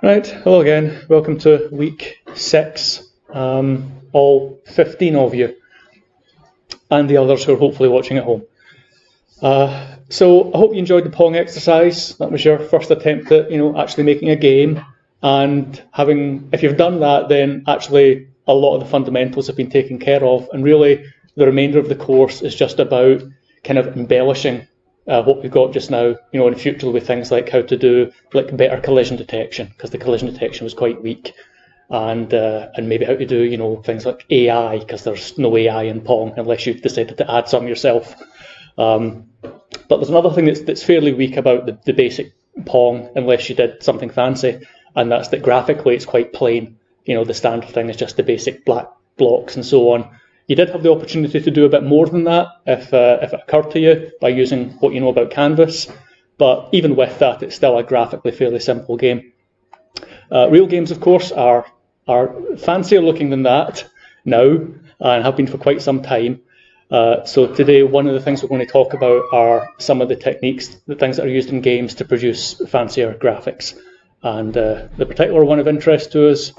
Right, hello again. Welcome to week 6. All 15 of you, and the others who are hopefully watching at home. So I hope you enjoyed the Pong exercise. That was your first attempt at, actually making a game. And if you've done that, then actually a lot of the fundamentals have been taken care of. And really, the remainder of the course is just about kind of embellishing what we've got just now, in the future with things like how to do like better collision detection, because the collision detection was quite weak, and maybe how to do things like AI, because there's no AI in Pong unless you've decided to add some yourself. But there's another thing that's fairly weak about the basic Pong, unless you did something fancy, and that's that graphically it's quite plain. The standard thing is just the basic black blocks and so on. You did have the opportunity to do a bit more than that if it occurred to you by using what you know about Canvas, but even with that, it's still a graphically fairly simple game. Real games, of course, are fancier looking than that now, and have been for quite some time. So today, one of the things we're going to talk about are some of the techniques, the things that are used in games to produce fancier graphics. And the particular one of interest to us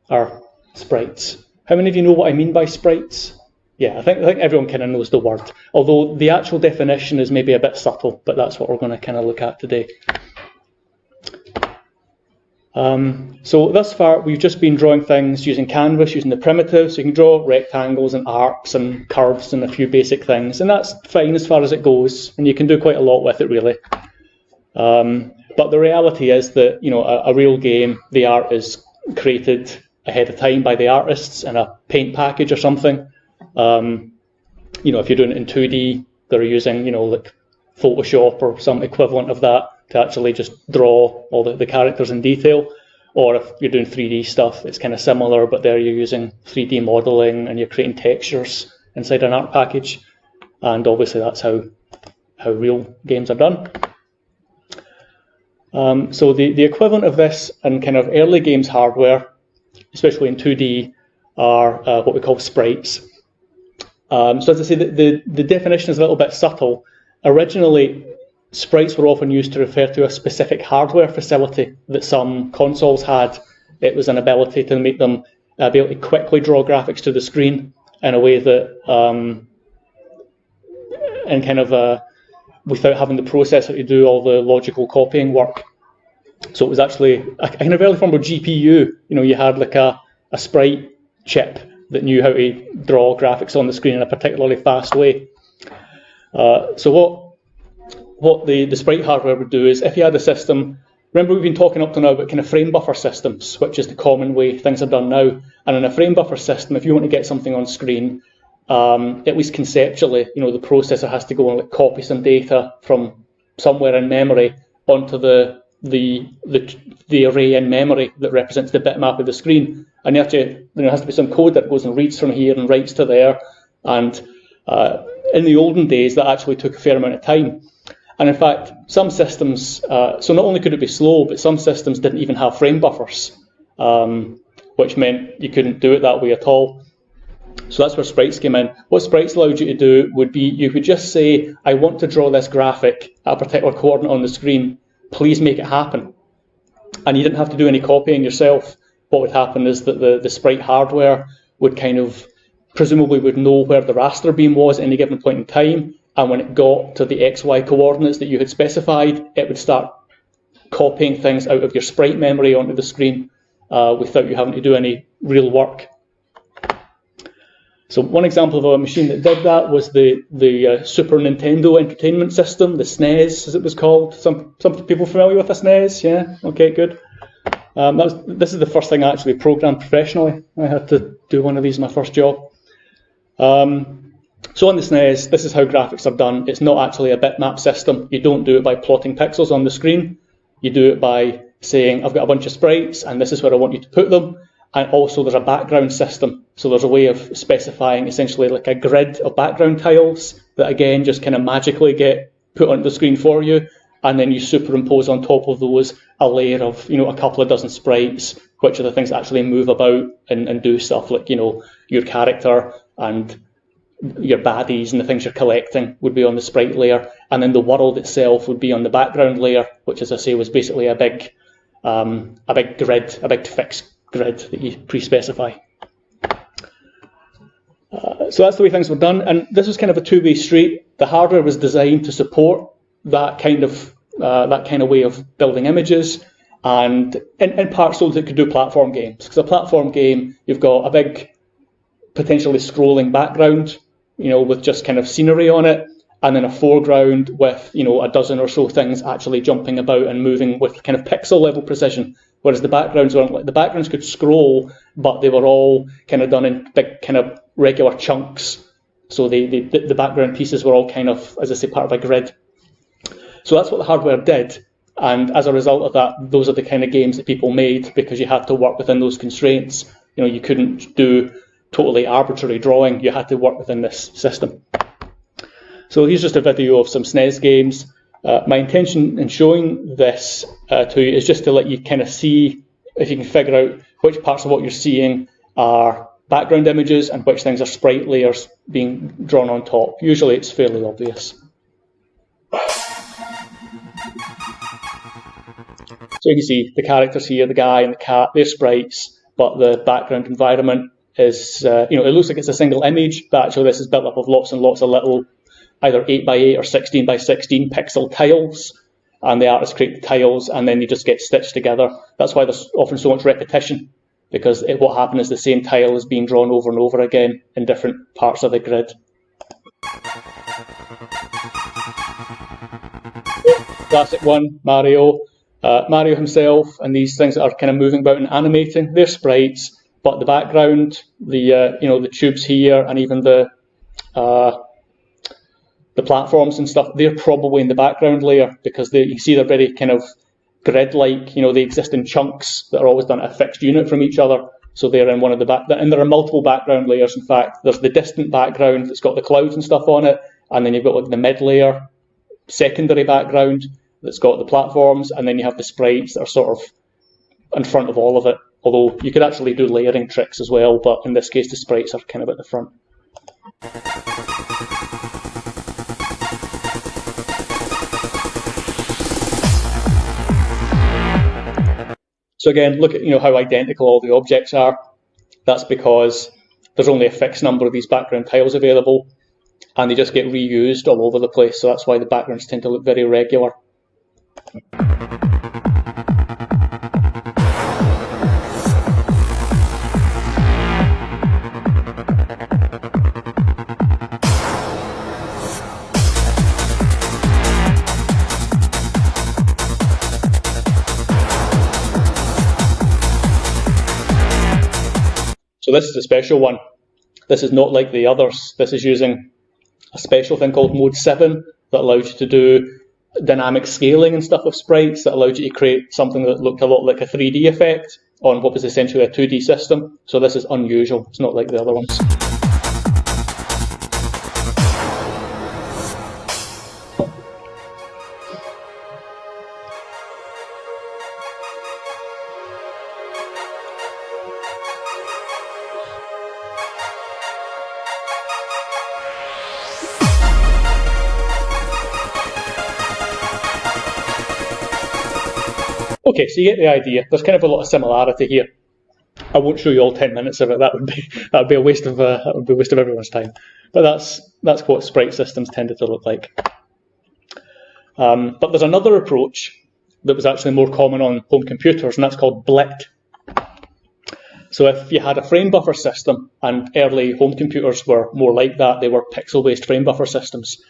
are sprites. How many of you know what I mean by sprites? Yeah, I think everyone kind of knows the word, although the actual definition is maybe a bit subtle, but that's what we're going to kind of look at today. So thus far, we've just been drawing things using Canvas, using the primitives. So you can draw rectangles and arcs and curves and a few basic things, and that's fine as far as it goes, and you can do quite a lot with it, really. But the reality is that, a real game, the art is created ahead of time by the artists in a paint package or something. If you're doing it in 2D, they're using, like Photoshop or some equivalent of that to actually just draw all the characters in detail. Or if you're doing 3D stuff, it's kind of similar, but there you're using 3D modeling and you're creating textures inside an art package. And obviously that's how real games are done. So the equivalent of this in kind of early games hardware, especially in 2D, are what we call sprites. So as I say, the definition is a little bit subtle. Originally, sprites were often used to refer to a specific hardware facility that some consoles had. It was an ability to make them be able to quickly draw graphics to the screen in a way that, and kind of without having the processor to do all the logical copying work. So it was actually a kind of early form of GPU. You had like a sprite chip that knew how to draw graphics on the screen in a particularly fast way. So what the sprite hardware would do is, if you had a system, remember we've been talking up to now about kind of frame buffer systems, which is the common way things are done now. And in a frame buffer system, if you want to get something on screen, at least conceptually, the processor has to go and copy some data from somewhere in memory onto the array in memory that represents the bitmap of the screen, and there has to be some code that goes and reads from here and writes to there. And in the olden days, that actually took a fair amount of time. And in fact, some systems, so not only could it be slow, but some systems didn't even have frame buffers, which meant you couldn't do it that way at all. So that's where sprites came in. What sprites allowed you to do would be, you could just say, I want to draw this graphic at a particular coordinate on the screen, please make it happen. And you didn't have to do any copying yourself. What would happen is that the sprite hardware would kind of, presumably would know where the raster beam was at any given point in time, and when it got to the XY coordinates that you had specified, it would start copying things out of your sprite memory onto the screen without you having to do any real work. So one example of a machine that did that was the Super Nintendo Entertainment System, the SNES as it was called. Some people familiar with the SNES? Yeah? Okay, good. This is the first thing I actually programmed professionally. I had to do one of these in my first job. So on the SNES, this is how graphics are done. It's not actually a bitmap system. You don't do it by plotting pixels on the screen. You do it by saying, I've got a bunch of sprites and this is where I want you to put them. And also there's a background system. So there's a way of specifying essentially like a grid of background tiles that again just kind of magically get put onto the screen for you. And then you superimpose on top of those a layer of, a couple of dozen sprites, which are the things that actually move about and do stuff like, your character and your baddies and the things you're collecting would be on the sprite layer. and then the world itself would be on the background layer, which, as I say, was basically a big grid, a big fixed grid that you pre-specify. So that's the way things were done, and this was kind of a two-way street. The hardware was designed to support that kind of way of building images, and in part so that it could do platform games. Because a platform game, you've got a big, potentially scrolling background, with just kind of scenery on it, and then a foreground with, a dozen or so things actually jumping about and moving with kind of pixel level precision. Whereas the backgrounds weren't like, the backgrounds could scroll, but they were all kind of done in big kind of regular chunks. So the background pieces were all kind of, as I say, part of a grid. So that's what the hardware did. And as a result of that, those are the kind of games that people made, because you had to work within those constraints. You couldn't do totally arbitrary drawing. You had to work within this system. So here's just a video of some SNES games. My intention in showing this to you is just to let you kind of see if you can figure out which parts of what you're seeing are background images and which things are sprite layers being drawn on top. Usually it's fairly obvious. So you can see the characters here, the guy and the cat, they're sprites, but the background environment is, it looks like it's a single image, but actually this is built up of lots and lots of little either 8x8 or 16x16 pixel tiles, and the artists create the tiles and then they just get stitched together. That's why there's often so much repetition, because what happened is the same tile is being drawn over and over again in different parts of the grid. Classic one, Mario. Mario himself and these things that are kind of moving about and animating, they're sprites, but the background, the tubes here, and even the platforms and stuff, they're probably in the background layer, because you see they're very kind of grid-like. They exist in chunks that are always done at a fixed unit from each other. So they're in one of the back, and there are multiple background layers. In fact, there's the distant background that's got the clouds and stuff on it, and then you've got like the mid-layer secondary background that's got the platforms, and then you have the sprites that are sort of in front of all of it. Although you could actually do layering tricks as well, but in this case the sprites are kind of at the front. So again, look at how identical all the objects are. That's because there's only a fixed number of these background tiles available, and they just get reused all over the place. So that's why the backgrounds tend to look very regular. So this is a special one. This is not like the others. This is using a special thing called Mode 7 that allows you to do dynamic scaling and stuff of sprites, that allowed you to create something that looked a lot like a 3D effect on what was essentially a 2D system. So this is unusual. It's not like the other ones. Okay, so you get the idea. There's kind of a lot of similarity here. I won't show you all 10 minutes of it. That would be a waste of everyone's time. But that's what sprite systems tended to look like. But there's another approach that was actually more common on home computers, and that's called BLIT. So if you had a frame buffer system, and early home computers were more like that, they were pixel-based frame buffer systems.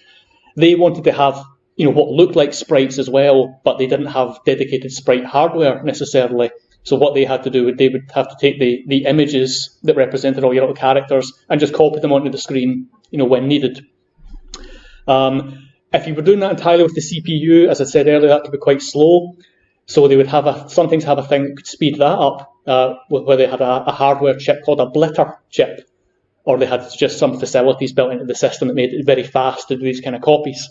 They wanted to have what looked like sprites as well, but they didn't have dedicated sprite hardware necessarily. So what they had to do, they would have to take the images that represented all your little characters and just copy them onto the screen, when needed. If you were doing that entirely with the CPU, as I said earlier, that could be quite slow. So they would sometimes have a thing that could speed that up, where they had a hardware chip called a blitter chip, or they had just some facilities built into the system that made it very fast to do these kind of copies.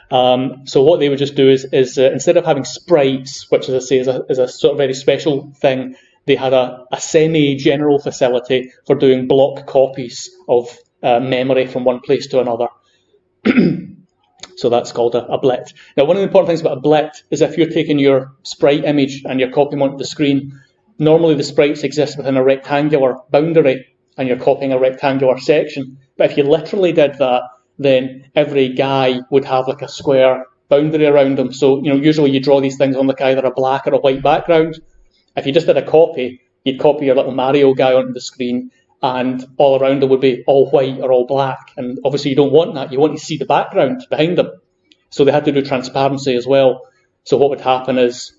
So what they would just do is instead of having sprites, which, as I say, is a sort of very special thing, they had a semi-general facility for doing block copies of memory from one place to another. So that's called a blit. Now, one of the important things about a blit is if you're taking your sprite image and you're copying onto the screen, normally the sprites exist within a rectangular boundary and you're copying a rectangular section. But if you literally did that, then every guy would have like a square boundary around them. So, usually you draw these things on like either a black or a white background. If you just did a copy, you'd copy your little Mario guy onto the screen, and all around them would be all white or all black. And obviously you don't want that. You want to see the background behind them. So they had to do transparency as well. So what would happen is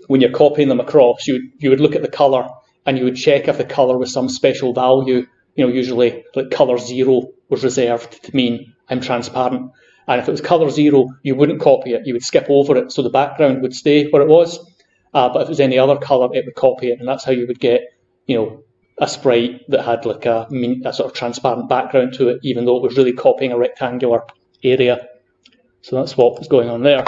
when you're copying them across, you would look at the colour and you would check if the colour was some special value. Usually like colour 0 was reserved to mean I'm transparent. And if it was colour 0, you wouldn't copy it. You would skip over it so the background would stay where it was. But if it was any other colour, it would copy it. And that's how you would get, a sprite that had like a sort of transparent background to it, even though it was really copying a rectangular area. So that's what was going on there.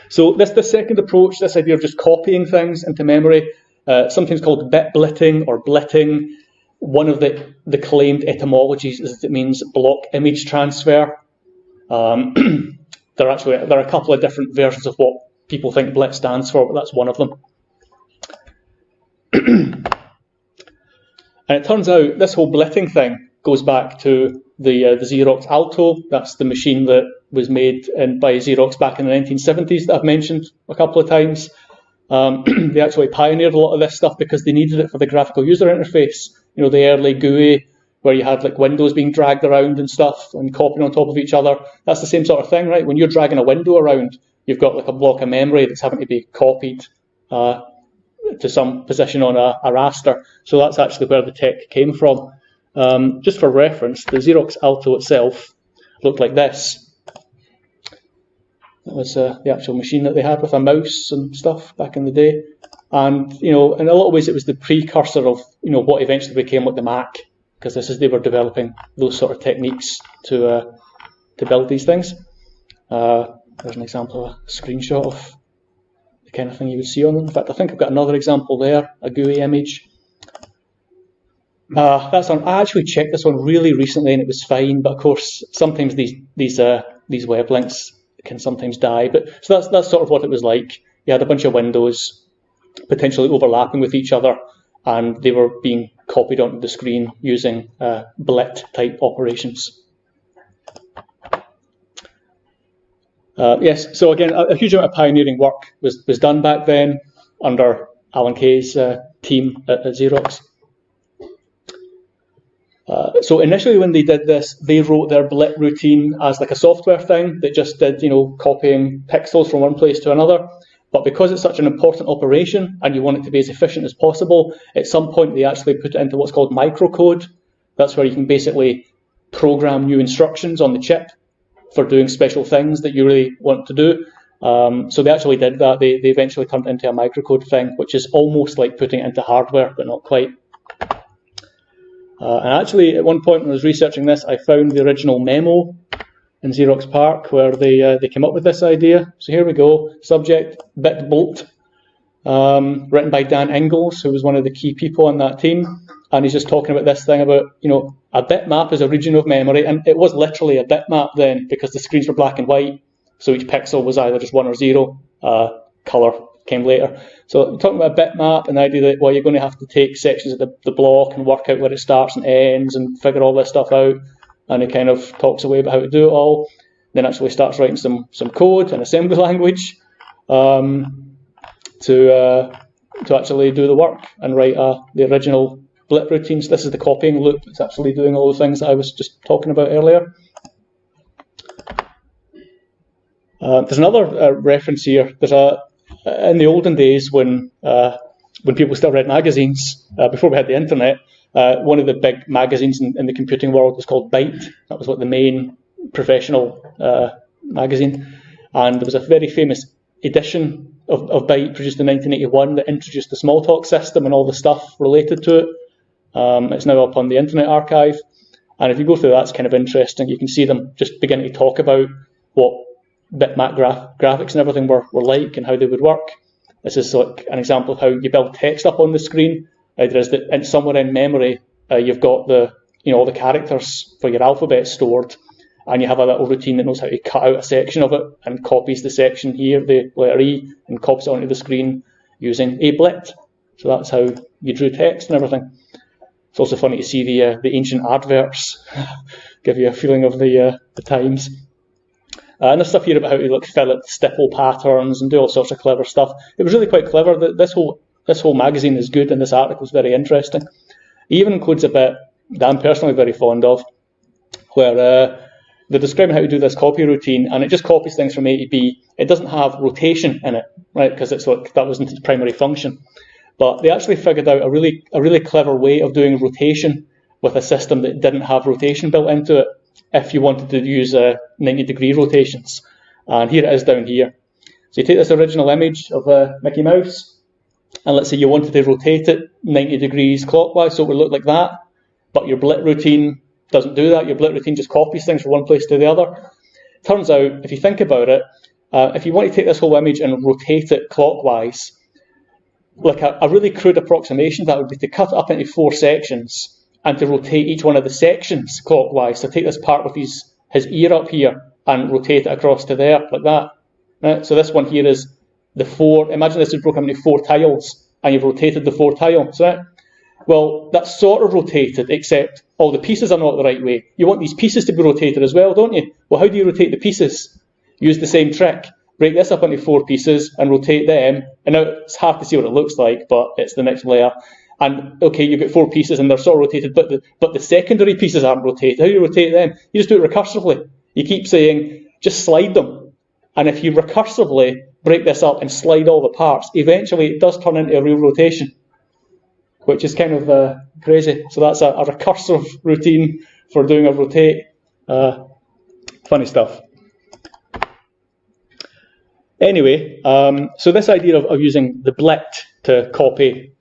So the second approach, this idea of just copying things into memory, sometimes called bit blitting or blitting. One of the claimed etymologies is that it means block image transfer. There are a couple of different versions of what people think blit stands for, but that's one of them. And it turns out this whole blitting thing goes back to the Xerox Alto. That's the machine that was made by Xerox back in the 1970s that I've mentioned a couple of times. They actually pioneered a lot of this stuff because they needed it for the graphical user interface. The early GUI where you had like windows being dragged around and stuff and copying on top of each other. That's the same sort of thing, right? When you're dragging a window around, you've got like a block of memory that's having to be copied to some position on a raster. So that's actually where the tech came from. Just for reference, the Xerox Alto itself looked like this. That was the actual machine that they had with a mouse and stuff back in the day. And, in a lot of ways it was the precursor of, what eventually became like the Mac, because they were developing those sort of techniques to build these things. There's an example of a screenshot of the kind of thing you would see on them. In fact, I think I've got another example there, a GUI image. I actually checked this one really recently and it was fine, but of course sometimes these web links can sometimes die. But so that's sort of what it was like. You had a bunch of windows potentially overlapping with each other, and they were being copied onto the screen using blit type operations. Yes, so again, a huge amount of pioneering work was done back then under Alan Kay's team at Xerox. So initially when they did this, they wrote their blit routine as like a software thing that just did, copying pixels from one place to another. But because it's such an important operation and you want it to be as efficient as possible, at some point they actually put it into what's called microcode. That's where you can basically program new instructions on the chip for doing special things that you really want to do. So they actually did that. They eventually turned it into a microcode thing, which is almost like putting it into hardware, but not quite. And actually, at one point when I was researching this, I found the original memo in Xerox PARC where they came up with this idea. So here we go. Subject, bit bolt, written by Dan Ingalls, who was one of the key people on that team. And he's just talking about this thing about, a bitmap is a region of memory. And it was literally a bitmap then, because the screens were black and white. So each pixel was either just 1 or 0. Color came later. So we're talking about a bitmap and the idea that, you're going to have to take sections of the block and work out where it starts and ends and figure all this stuff out. And he kind of talks away about how to do it all. Then actually starts writing some code and assembly language to actually do the work and write the original blit routines. This is the copying loop. It's actually doing all the things that I was just talking about earlier. There's another reference here. There's in the olden days when people still read magazines, before we had the internet, one of the big magazines in the computing world was called Byte. That was like the main professional magazine. And there was a very famous edition of Byte produced in 1981 that introduced the Smalltalk system and all the stuff related to it. It's now up on the Internet Archive. And if you go through that, it's kind of interesting. You can see them just beginning to talk about what bitmap graphics and everything were like and how they would work. This is like an example of how you build text up on the screen. There is that somewhere in memory you've got all the characters for your alphabet stored, and you have a little routine that knows how to cut out a section of it and copies the section here, the letter E, and copies it onto the screen using a blit. So that's how you drew text and everything. It's also funny to see the ancient adverts, give you a feeling of the times. And there's stuff here about how to fill it stipple patterns and do all sorts of clever stuff. It was really quite clever. This whole magazine is good, and this article is very interesting. It even includes a bit that I'm personally very fond of, where they're describing how to do this copy routine, and it just copies things from A to B. It doesn't have rotation in it, right? Because that wasn't its primary function. But they actually figured out a really clever way of doing rotation with a system that didn't have rotation built into it, if you wanted to use 90-degree rotations. And here it is down here. So you take this original image of Mickey Mouse, and let's say you wanted to rotate it 90 degrees clockwise, so it would look like that, but your blit routine doesn't do that. Your blit routine just copies things from one place to the other. Turns out, if you think about it, if you want to take this whole image and rotate it clockwise, like a really crude approximation, that would be to cut it up into 4 sections and to rotate each one of the sections clockwise. So take this part with his ear up here and rotate it across to there, like that. Right? So this one here is the 4, imagine this is broken into 4 tiles, and you've rotated the 4 tiles, right? Well, that's sort of rotated, except all the pieces are not the right way. You want these pieces to be rotated as well, don't you? Well, how do you rotate the pieces? Use the same trick. Break this up into 4 pieces and rotate them. And now it's hard to see what it looks like, but it's the next layer. And okay, you've got 4 pieces and they're sort of rotated, but the secondary pieces aren't rotated. How do you rotate them? You just do it recursively. You keep saying, just slide them. And if you recursively break this up and slide all the parts, eventually it does turn into a real rotation, which is kind of crazy. So that's a recursive routine for doing a rotate. Funny stuff. Anyway, so this idea of using the blit to copy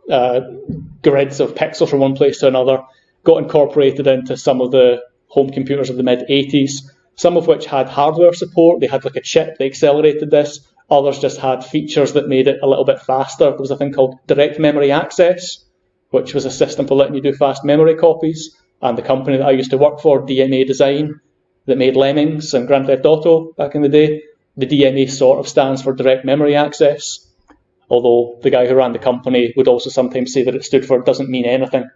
grids of pixels from one place to another got incorporated into some of the home computers of the mid-80s, some of which had hardware support. They had like a chip that accelerated this. Others just had features that made it a little bit faster. There was a thing called direct memory access, which was a system for letting you do fast memory copies. And the company that I used to work for, DMA Design, that made Lemmings and Grand Theft Auto back in the day, the DMA sort of stands for direct memory access. Although the guy who ran the company would also sometimes say that it stood for doesn't mean anything,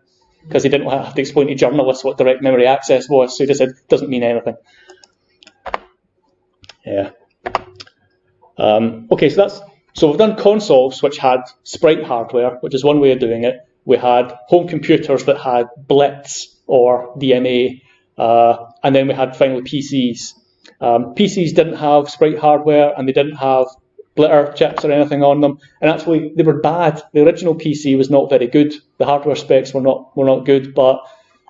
because he didn't have to explain to journalists what direct memory access was, so he just said doesn't mean anything. Yeah. Okay, so we've done consoles which had sprite hardware, which is one way of doing it. We had home computers that had blitz or DMA, and then we had finally PCs. PCs didn't have sprite hardware, and they didn't have blitter chips or anything on them, and actually they were bad. The original PC was not very good. The hardware specs were not good, but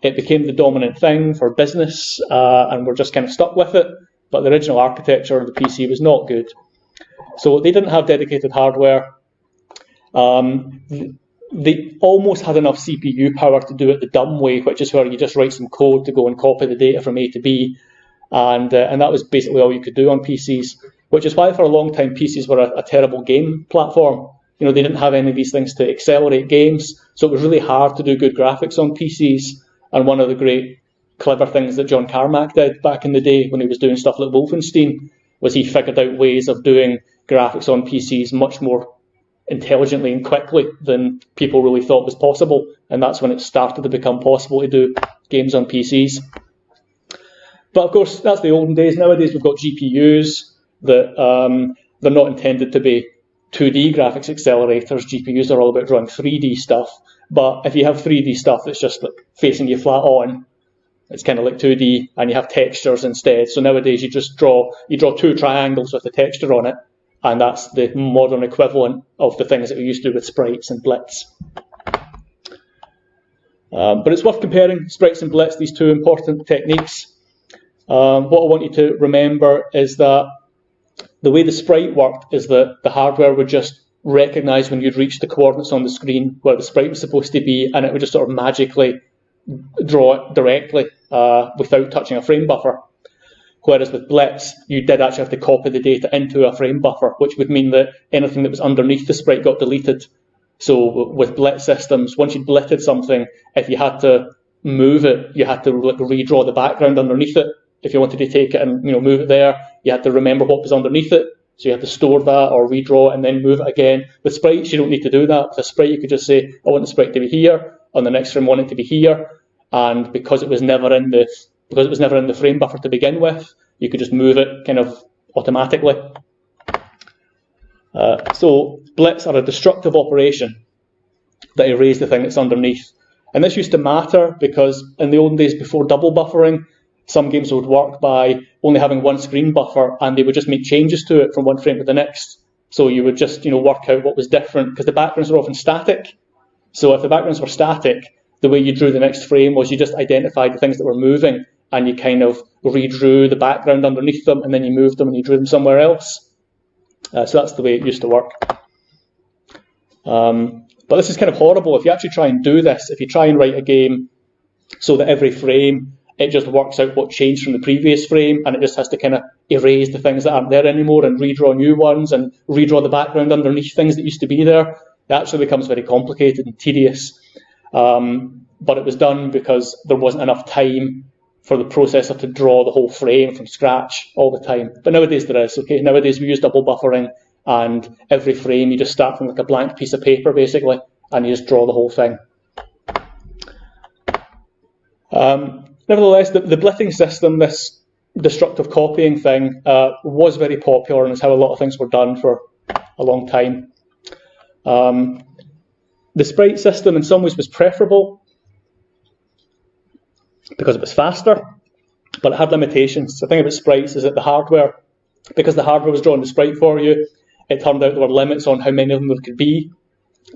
it became the dominant thing for business, and we're just kind of stuck with it. But the original architecture of the PC was not good. So they didn't have dedicated hardware. They almost had enough CPU power to do it the dumb way, which is where you just write some code to go and copy the data from A to B, and that was basically all you could do on PCs, which is why for a long time PCs were a terrible game platform. You know, they didn't have any of these things to accelerate games, so it was really hard to do good graphics on PCs. And one of the great clever things that John Carmack did back in the day when he was doing stuff like Wolfenstein was he figured out ways of doing graphics on PCs much more intelligently and quickly than people really thought was possible, and that's when it started to become possible to do games on PCs. But of course, that's the olden days. Nowadays we've got GPUs that they're not intended to be 2D graphics accelerators. GPUs are all about drawing 3D stuff, but if you have 3D stuff that's just like facing you flat on, it's kind of like 2D, and you have textures instead. So nowadays you draw 2 triangles with a texture on it, and that's the modern equivalent of the things that we used to do with sprites and blitz. But it's worth comparing sprites and blitz, these 2 important techniques. What I want you to remember is that the way the sprite worked is that the hardware would just recognize when you'd reached the coordinates on the screen where the sprite was supposed to be, and it would just sort of magically draw it directly without touching a frame buffer. Whereas with blitz, you did actually have to copy the data into a frame buffer, which would mean that anything that was underneath the sprite got deleted. So with blitz systems, once you'd blitted something, if you had to move it, you had to redraw the background underneath it, if you wanted to take it and move it there, you had to remember what was underneath it. So you had to store that or redraw it and then move it again. With sprites, you don't need to do that. With a sprite, you could just say, I want the sprite to be here. On the next frame, I want it to be here. And because it was never in the frame buffer to begin with, you could just move it kind of automatically. So splits are a destructive operation that erase the thing that's underneath. And this used to matter because in the olden days before double buffering, some games would work by only having one screen buffer, and they would just make changes to it from one frame to the next. So you would just work out what was different, because the backgrounds were often static. So if the backgrounds were static, the way you drew the next frame was you just identified the things that were moving, and you kind of redrew the background underneath them, and then you moved them and you drew them somewhere else. So that's the way it used to work. But this is kind of horrible. If you actually try and do this, if you try and write a game so that every frame, it just works out what changed from the previous frame, and it just has to kind of erase the things that aren't there anymore and redraw new ones and redraw the background underneath things that used to be there, it actually becomes very complicated and tedious. But it was done because there wasn't enough time for the processor to draw the whole frame from scratch all the time. But nowadays there is. Okay, nowadays we use double buffering, and every frame you just start from like a blank piece of paper basically, and you just draw the whole thing. Nevertheless, the blitting system, this destructive copying thing, was very popular, and is how a lot of things were done for a long time. The sprite system in some ways was preferable because it was faster, but it had limitations. The thing about sprites is that the hardware, because the hardware was drawing the sprite for you, it turned out there were limits on how many of them there could be.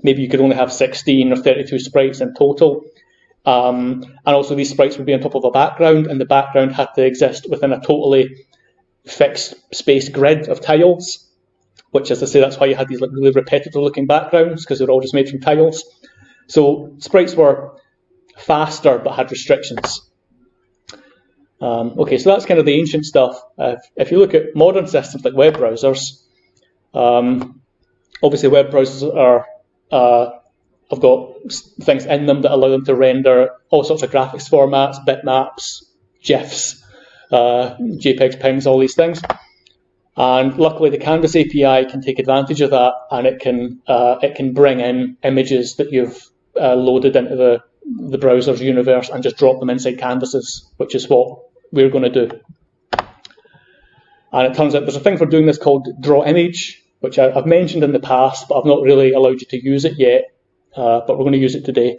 Maybe you could only have 16 or 32 sprites in total. And also these sprites would be on top of a background, and the background had to exist within a totally fixed space grid of tiles, which, as I say, that's why you had these like really repetitive looking backgrounds, because they were all just made from tiles. So sprites were faster but had restrictions. Okay, so that's kind of the ancient stuff. If you look at modern systems like web browsers, obviously web browsers have got things in them that allow them to render all sorts of graphics formats, bitmaps, GIFs, JPEGs, PNGs, all these things. And luckily the Canvas API can take advantage of that, and it can bring in images that you've loaded into the browser's universe and just drop them inside canvases, which is what we're going to do. And it turns out there's a thing for doing this called draw image, which I've mentioned in the past, but I've not really allowed you to use it yet. But we're going to use it today.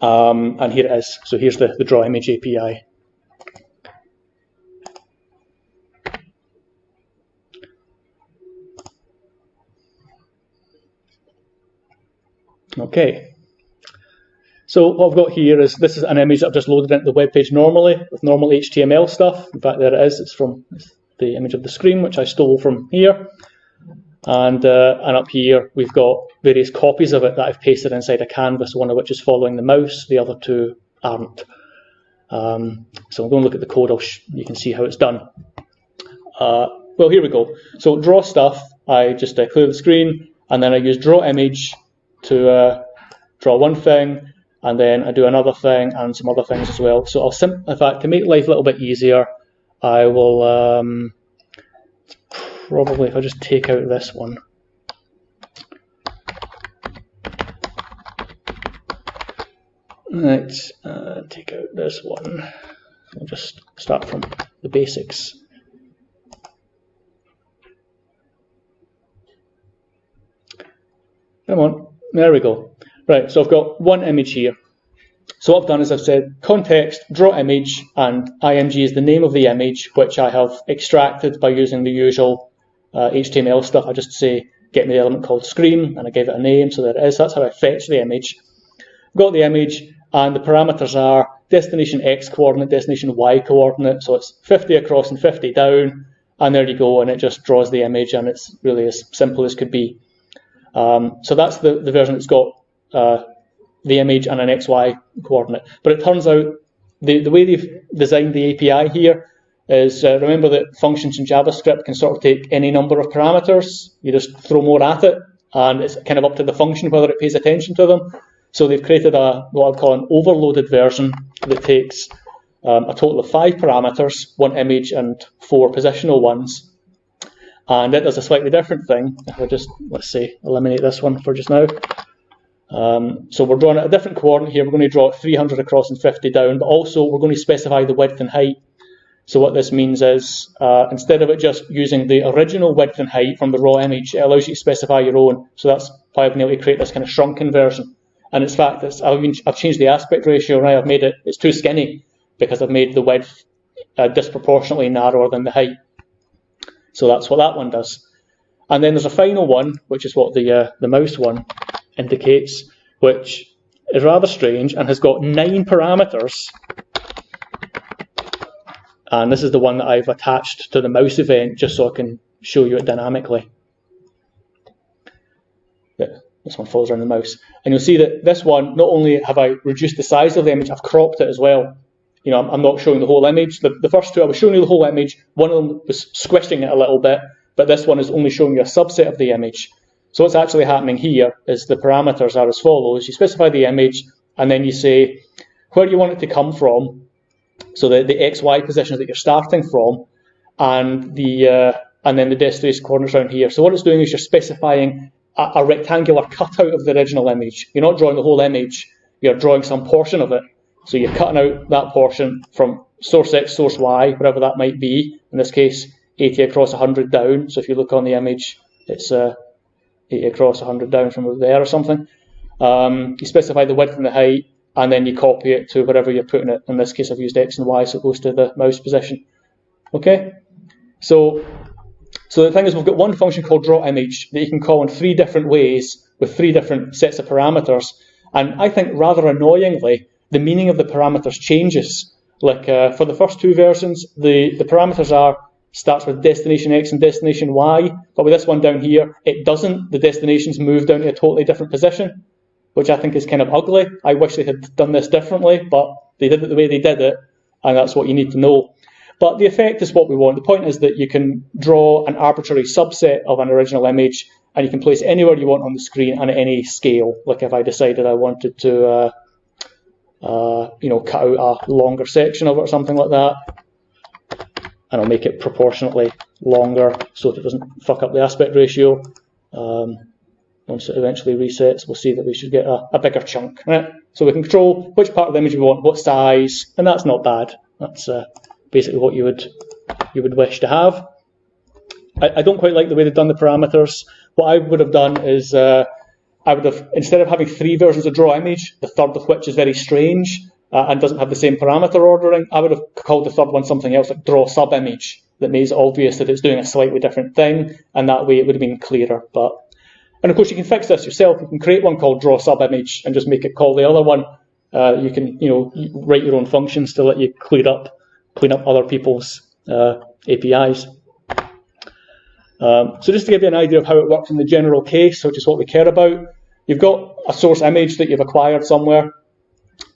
And here it is. So here's the draw image API. Okay. So what I've got here is, this is an image that I've just loaded into the web page normally, with normal HTML stuff. In fact, there it is. It's from the image of the screen, which I stole from here. And up here, we've got various copies of it that I've pasted inside a canvas, one of which is following the mouse, the other two aren't. So I'm going to look at the code, you can see how it's done. Well, here we go. So draw stuff, I just clear the screen, and then I use draw image to draw one thing, and then I do another thing and some other things as well. So in fact, to make life a little bit easier, I will probably, if I just take out this one. Right, take out this one. I'll just start from the basics. Come on, there we go. Right, so I've got one image here. So what I've done is I've said context, draw image, and img is the name of the image, which I have extracted by using the usual HTML stuff. I just say, get me the element called screen, and I gave it a name, so there it is. That's how I fetch the image. I've got the image, and the parameters are destination X coordinate, destination Y coordinate, so it's 50 across and 50 down, and there you go, and it just draws the image, and it's really as simple as could be. So that's the version that's got the image and an XY coordinate. But it turns out the way they've designed the API here is, remember that functions in JavaScript can sort of take any number of parameters. You just throw more at it, and it's kind of up to the function whether it pays attention to them. So they've created what I'd call an overloaded version that takes a total of 5 parameters, 1 image and 4 positional ones. And it does a slightly different thing. If I just, let's say, eliminate this one for just now. So we're drawing at a different coordinate here. We're going to draw 300 across and 50 down, but also we're going to specify the width and height. So what this means is, instead of it just using the original width and height from the raw image, it allows you to specify your own. So that's why I've been able to create this kind of shrunken version. And in fact, I've changed the aspect ratio, right? I've made it, it's too skinny because I've made the width disproportionately narrower than the height. So that's what that one does. And then there's a final one, which is what the mouse one indicates, which is rather strange and has got 9 parameters. And this is the one that I've attached to the mouse event just so I can show you it dynamically. Yeah, this one follows around the mouse. And you'll see that this one, not only have I reduced the size of the image, I've cropped it as well. You know, I'm not showing the whole image. The first two, I was showing you the whole image. One of them was squishing it a little bit, but this one is only showing you a subset of the image. So what's actually happening here is the parameters are as follows. You specify the image, and then you say where you want it to come from. So the XY positions that you're starting from, and then the destination coordinates around here. So what it's doing is you're specifying a rectangular cutout of the original image. You're not drawing the whole image, you're drawing some portion of it. So you're cutting out that portion from source X, source Y, whatever that might be. In this case, 80 across 100 down. So if you look on the image, it's 80 across 100 down from there or something. You specify the width and the height, and then you copy it to wherever you're putting it. In this case, I've used X and Y, so it goes to the mouse position. Okay? So the thing is, we've got one function called drawImage that you can call in 3 different ways with 3 different sets of parameters. And I think rather annoyingly, the meaning of the parameters changes. Like for the first 2 versions, the parameters starts with destination X and destination Y, but with this one down here, it doesn't. The destinations move down to a totally different position, which I think is kind of ugly. I wish they had done this differently, but they did it the way they did it, and that's what you need to know. But the effect is what we want. The point is that you can draw an arbitrary subset of an original image, and you can place it anywhere you want on the screen and at any scale. Like if I decided I wanted to cut out a longer section of it or something like that, and I'll make it proportionately longer so that it doesn't fuck up the aspect ratio. Once it eventually resets, we'll see that we should get a bigger chunk. Right? So we can control which part of the image we want, what size, and that's not bad. That's basically what you would wish to have. I don't quite like the way they've done the parameters. What I would have done is I would have, instead of having 3 versions of drawImage, the third of which is very strange and doesn't have the same parameter ordering, I would have called the third one something else like drawSubImage that makes it obvious that it's doing a slightly different thing, and that way it would have been clearer. And of course, you can fix this yourself. You can create one called drawSubImage and just make it call the other one. You can, write your own functions to let you clean up other people's APIs. So just to give you an idea of how it works in the general case, which is what we care about, you've got a source image that you've acquired somewhere,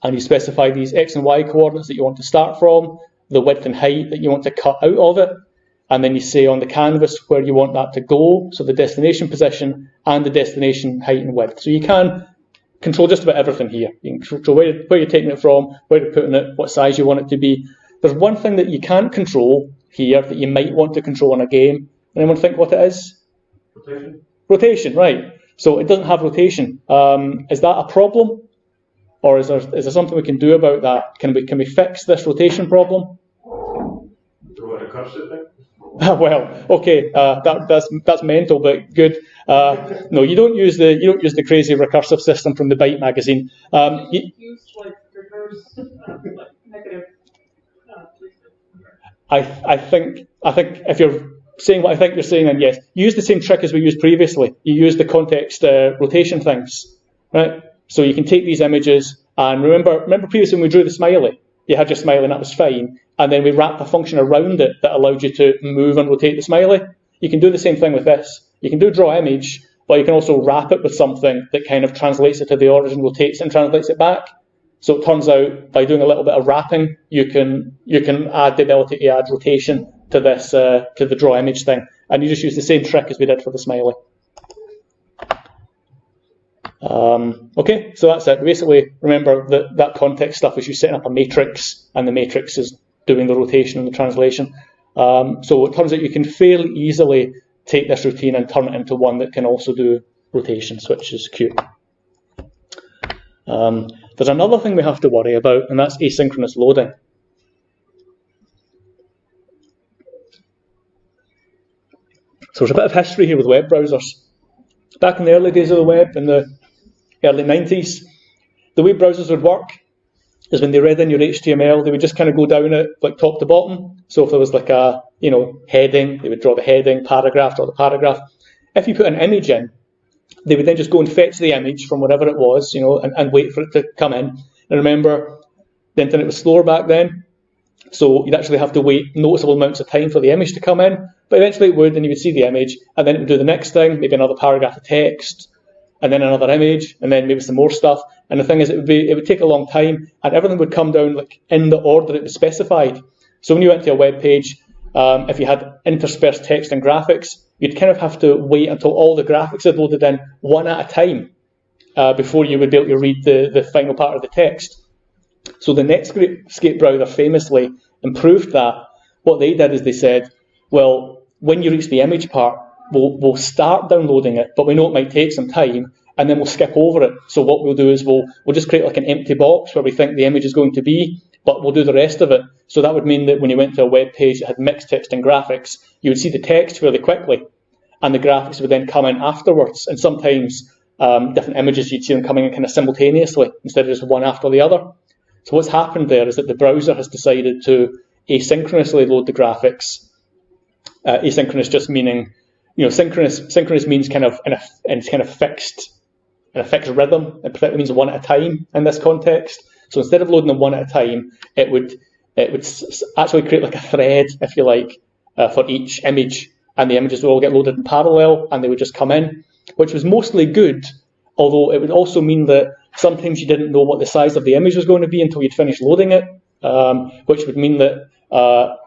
and you specify these X and Y coordinates that you want to start from, the width and height that you want to cut out of it, and then you say on the canvas where you want that to go, so the destination position and the destination height and width. So you can control just about everything here. You can control where you're taking it from, where you're putting it, what size you want it to be. There's one thing that you can't control here that you might want to control in a game. Anyone think what it is? Rotation. Rotation, right. So it doesn't have rotation. Is that a problem? Or is there something we can do about that? Can we fix this rotation problem? Throw in a cursor thing? Well, okay, that's mental, but good. No, you don't use the crazy recursive system from the Byte magazine. Use like reverse, like negative. I think if you're saying what I think you're saying, then yes, use the same trick as we used previously. You use the context rotation things, right? So you can take these images and remember previously when we drew the smiley, you had your smiley and that was fine, and then we wrapped a function around it that allowed you to move and rotate the smiley. You can do the same thing with this. You can do draw image, but you can also wrap it with something that kind of translates it to the origin, rotates it and translates it back. So it turns out by doing a little bit of wrapping, you can add the ability to add rotation to this to the draw image thing, and you just use the same trick as we did for the smiley. Okay, so that's it. Basically, remember that context stuff is you setting up a matrix, and the matrix is doing the rotation and the translation. So it turns out you can fairly easily take this routine and turn it into one that can also do rotations, which is cute. There's another thing we have to worry about, and that's asynchronous loading. So there's a bit of history here with web browsers. Back in the early days of the web, in the early 90s, the way browsers would work is when they read in your HTML, they would just kind of go down it like top to bottom. So if there was like a heading, they would draw the heading, paragraph, draw the paragraph. If you put an image in, they would then just go and fetch the image from whatever it was, and wait for it to come in. And remember, the internet was slower back then, so you'd actually have to wait noticeable amounts of time for the image to come in. But eventually it would, and you would see the image, and then it would do the next thing, maybe another paragraph of text, and then another image, and then maybe some more stuff. And the thing is, it would take a long time, and everything would come down like in the order it was specified. So when you went to a web page, if you had interspersed text and graphics, you'd kind of have to wait until all the graphics had loaded in one at a time before you would be able to read the final part of the text. So the Netscape browser famously improved that. What they did is they said, well, when you reach the image part, we'll start downloading it, but we know it might take some time, and then we'll skip over it. So what we'll do is we'll just create like an empty box where we think the image is going to be, but we'll do the rest of it. So that would mean that when you went to a web page that had mixed text and graphics, you would see the text fairly quickly, and the graphics would then come in afterwards. And sometimes different images, you'd see them coming in kind of simultaneously instead of just one after the other. So what's happened there is that the browser has decided to asynchronously load the graphics. Asynchronous just meaning, synchronous means kind of in a fixed rhythm. It particularly means one at a time in this context. So instead of loading them one at a time, it would actually create like a thread, if you like, for each image, and the images would all get loaded in parallel, and they would just come in, which was mostly good. Although it would also mean that sometimes you didn't know what the size of the image was going to be until you'd finished loading it, which would mean that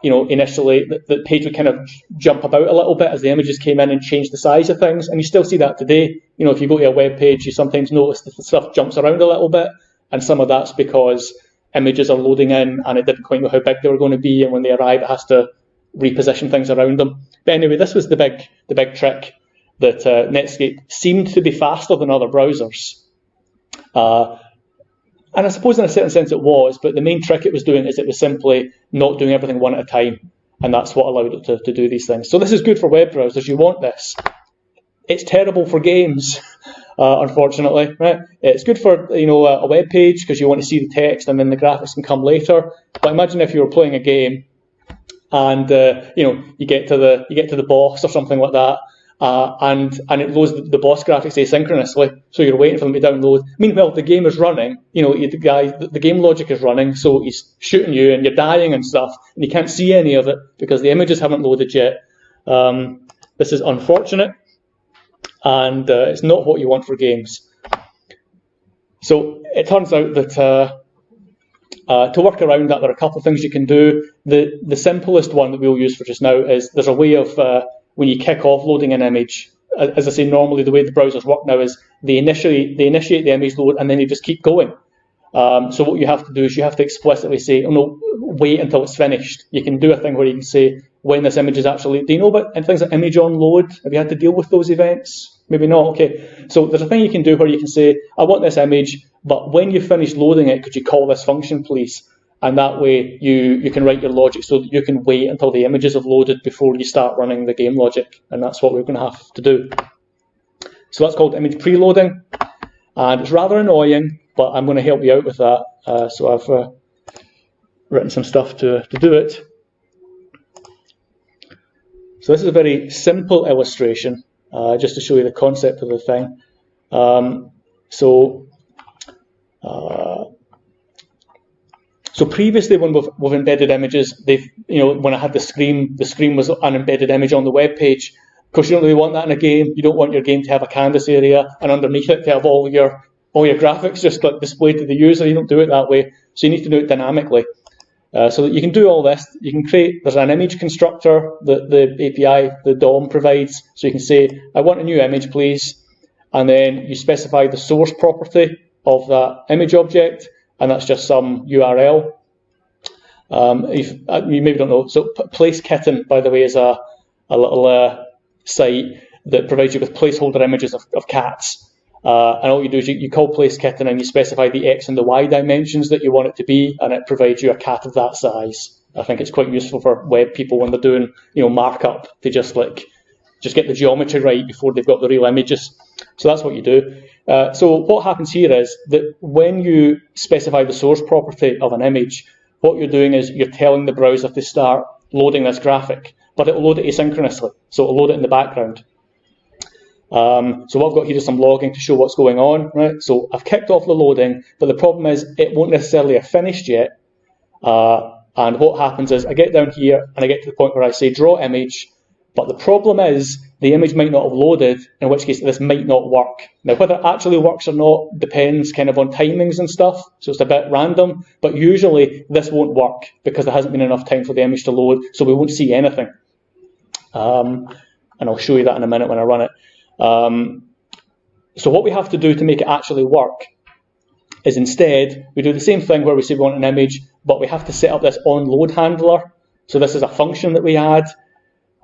initially the page would kind of jump about a little bit as the images came in and changed the size of things. And you still see that today. If you go to a web page, you sometimes notice that the stuff jumps around a little bit, and some of that's because images are loading in and it didn't quite know how big they were going to be, and when they arrive it has to reposition things around them. But anyway, this was the big trick that Netscape seemed to be faster than other browsers. And I suppose in a certain sense it was, but the main trick it was doing is it was simply not doing everything one at a time, and that's what allowed it to do these things. So this is good for web browsers. You want this. It's terrible for games, unfortunately. Right? It's good for a web page because you want to see the text and then the graphics can come later. But imagine if you were playing a game and you get to the boss or something like that, and it loads the boss graphics asynchronously, so you're waiting for them to download. Meanwhile, the game is running. The game logic is running, so he's shooting you and you're dying and stuff, and you can't see any of it because the images haven't loaded yet. This is unfortunate, and it's not what you want for games. So it turns out that to work around that, there are a couple of things you can do. The simplest one that we'll use for just now is there's a way of when you kick off loading an image. As I say, normally the way the browsers work now is they initiate the image load and then they just keep going. So what you have to do is you have to explicitly say, oh no, wait until it's finished. You can do a thing where you can say when this image is actually. Do you know about things like image on load? Have you had to deal with those events? Maybe not. Okay. So there's a thing you can do where you can say, I want this image, but when you finish loading it, could you call this function, please? And that way you can write your logic so that you can wait until the images have loaded before you start running the game logic. And that's what we're going to have to do. So that's called image preloading. And it's rather annoying, but I'm going to help you out with that. So I've written some stuff to do it. So this is a very simple illustration, just to show you the concept of the thing. So previously, when we've embedded images, when I had the screen was an embedded image on the web page. Of course, you don't really want that in a game. You don't want your game to have a canvas area and underneath it to have all your graphics just like displayed to the user. You don't do it that way. So you need to do it dynamically. So that you can do all this, you can there's an image constructor that the API, the DOM provides. So you can say, I want a new image, please. and then you specify the source property of that image object, and that's just some URL. If you maybe don't know, so PlaceKitten, by the way, is a little site that provides you with placeholder images of cats. And all you do is you call PlaceKitten and you specify the X and the Y dimensions that you want it to be, and it provides you a cat of that size. I think it's quite useful for web people when they're doing, markup, to just get the geometry right before they've got the real images. So that's what you do. So what happens here is that when you specify the source property of an image, what you're doing is you're telling the browser to start loading this graphic, but it'll load it asynchronously, so it'll load it in the background. So what I've got here is some logging to show what's going on, right? So I've kicked off the loading, but the problem is it won't necessarily have finished yet. And what happens is I get down here and I get to the point where I say draw image, but the problem is the image might not have loaded, in which case this might not work. Now, whether it actually works or not depends kind of on timings and stuff, so it's a bit random, but usually this won't work because there hasn't been enough time for the image to load, so we won't see anything. And I'll show you that in a minute when I run it. So what we have to do to make it actually work is instead we do the same thing where we say we want an image, but we have to set up this onLoad handler. So this is a function that we add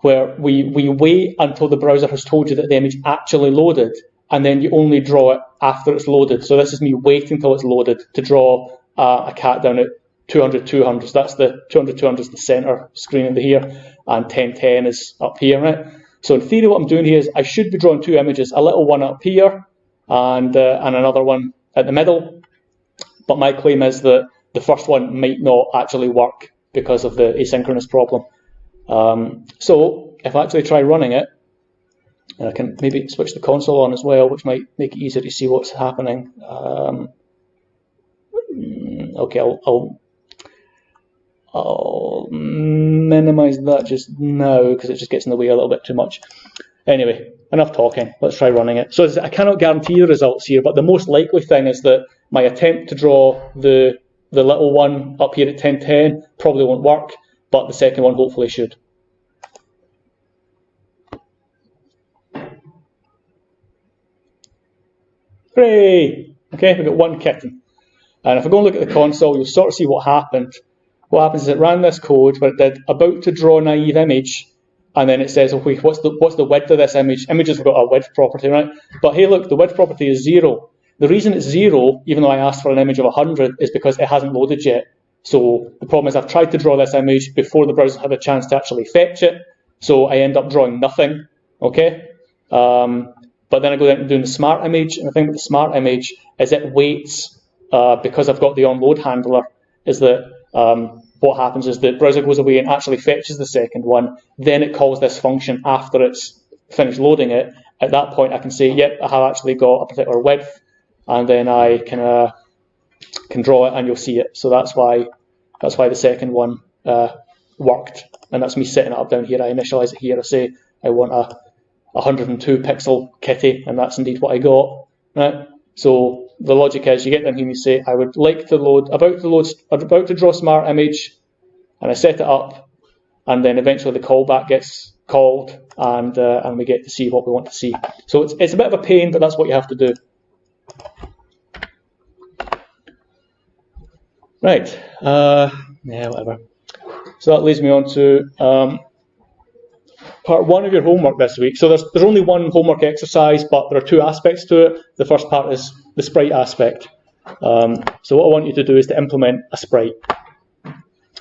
where we wait until the browser has told you that the image actually loaded, and then you only draw it after it's loaded. So this is me waiting until it's loaded to draw a cat down at 200, 200. So that's the 200, 200 is the center screen in here, and 1010 is up here, right? So in theory, what I'm doing here is I should be drawing two images, a little one up here and another one at the middle. But my claim is that the first one might not actually work because of the asynchronous problem. So if I actually try running it, and I can maybe switch the console on as well, which might make it easier to see what's happening. Okay, I'll minimize that just now because it just gets in the way a little bit too much. Anyway, enough talking. Let's try running it. So I cannot guarantee the results here, but the most likely thing is that my attempt to draw the little one up here at 1010 probably won't work, but the second one hopefully should. Hooray! Okay, we've got one kitten. And if I go and look at the console, you'll sort of see what happened. What happens is it ran this code where it did about to draw naive image, and then it says, okay, what's the width of this image? Images have got a width property, right? But hey, look, the width property is 0. The reason it's 0, even though I asked for an image of 100, is because it hasn't loaded yet. So the problem is I've tried to draw this image before the browser had a chance to actually fetch it, so I end up drawing nothing, okay? But then I go down and doing the smart image, and the thing with the smart image is it waits, because I've got the onLoad handler, is that what happens is the browser goes away and actually fetches the second one, then it calls this function after it's finished loading it. At that point I can say, yep, I have actually got a particular width, and then I can draw it and you'll see it. So that's why the second one worked, and that's me setting it up down here. I initialize it here, I say I want a 102 pixel kitty, and that's indeed what I got, right? So the logic is you get down here and you say, I would like to load, about to draw smart image, and I set it up, and then eventually the callback gets called, and we get to see what we want to see. So it's a bit of a pain, but that's what you have to do. Right, yeah, whatever. So that leads me on to part 1 of your homework this week. So there's only one homework exercise, but there are 2 aspects to it. The first part is the sprite aspect. So what I want you to do is to implement a sprite.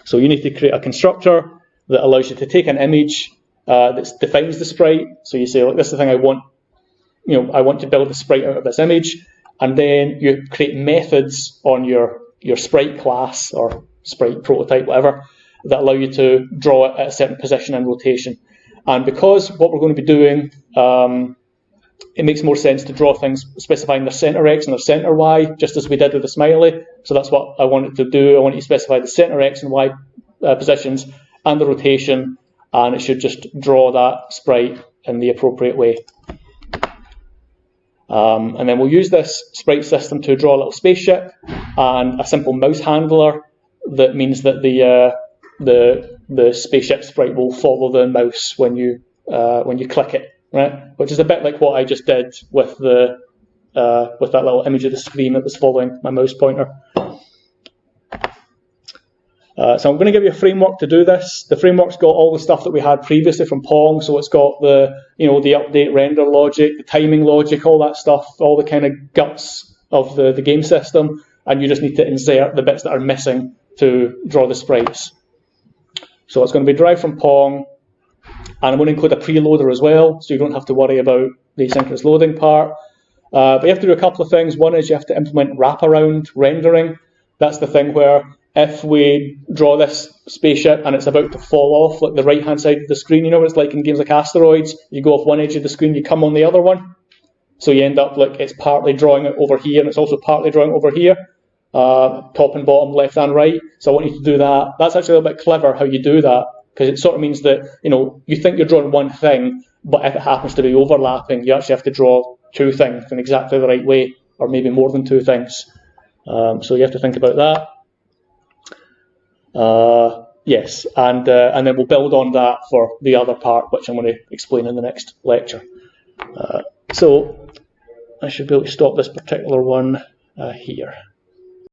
So you need to create a constructor that allows you to take an image that defines the sprite. So you say, look, this is the thing I want. I want to build the sprite out of this image, and then you create methods on your sprite class or sprite prototype, whatever, that allow you to draw it at a certain position and rotation. And because what we're going to be doing, it makes more sense to draw things specifying their center X and their center Y, just as we did with the smiley. So that's what I wanted to do. I want you to specify the center X and Y positions and the rotation, and it should just draw that sprite in the appropriate way. And then we'll use this sprite system to draw a little spaceship and a simple mouse handler that means that the spaceship sprite will follow the mouse when you click it. right? Which is a bit like what I just did with that little image of the screen that was following my mouse pointer. So I'm going to give you a framework to do this. The framework's got all the stuff that we had previously from Pong, so it's got the update render logic, the timing logic, all that stuff, all the kind of guts of the game system, and you just need to insert the bits that are missing to draw the sprites. So it's going to be derived from Pong, and I'm going to include a preloader as well, so you don't have to worry about the asynchronous loading part. But you have to do a couple of things. One is you have to implement wraparound rendering. That's the thing where if we draw this spaceship and it's about to fall off, like the right-hand side of the screen, you know what it's like in games like Asteroids? You go off one edge of the screen, you come on the other one. So you end up like it's partly drawing it over here and it's also partly drawing over here, top and bottom, left and right. So I want you to do that. That's actually a little bit clever how you do that, because it sort of means that you think you're drawing one thing, but if it happens to be overlapping, you actually have to draw two things in exactly the right way, or maybe more than two things. So you have to think about that. Yes, and then we'll build on that for the other part, which I'm going to explain in the next lecture. So I should be able to stop this particular one here.